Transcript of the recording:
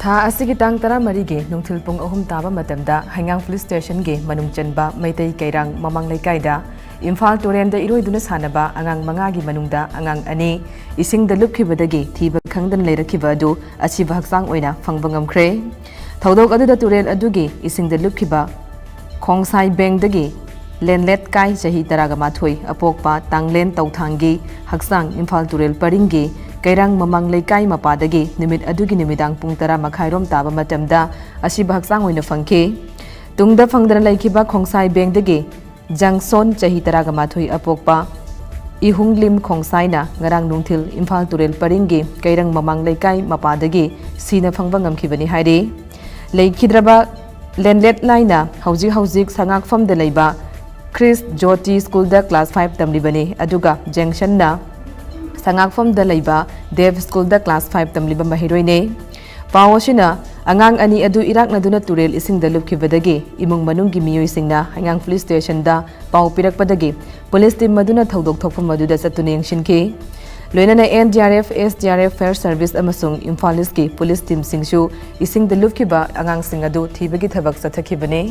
Tha asigi tang tara marige nungthil pung ahum taba matamda Angang Police Station ge manung chanba Maitai Kairang mamang laikai Imphal Turenda iroiduna sanaba angang mangagi manungda angang ani ising da lupkhibadagi thiba khangdan leirakhiba adu achiba haksang oina phangba ngamkhre thodok aduda turel adugi ising da lupkhiba khongsai bank dagi lenlet kai chahi taraga mathoi apokpa tanglen tawthangi haksang Imphal Turel paringi Kairang mamang laikai mapadagi nimit adugi nimidang pung tara makhairom taba matamda achiba haksang oina phangke tungda phangdana laikhiba khongsai bank dagi Jangson chahi taraga mathoi apokpa ihunglim khongsaina ngarang nungthil Imphal Turel paringi Kairang mamang laikai mapadagi sina phangba ngamkhibani haire leikhidraba lenlet laina hauji sangak fam de leiba Chris Jyoti School da class 5 tamlibani aduga junction na sangak fam da leiba Dev School da class 5 tamliba mahiroine Pawashina angang ani adu irak naduna turel ising da lupkhibadagi imung manunggi miyoi singna Angang Police Station da paw pirakpadagi police team maduna thodok thokpham maduda satune yangshinki loinana NDRF SDRF Fire Service amasung Imphal East ki police team singsu ising da lupkhiba angang sing adu thibagi thabak sathakibane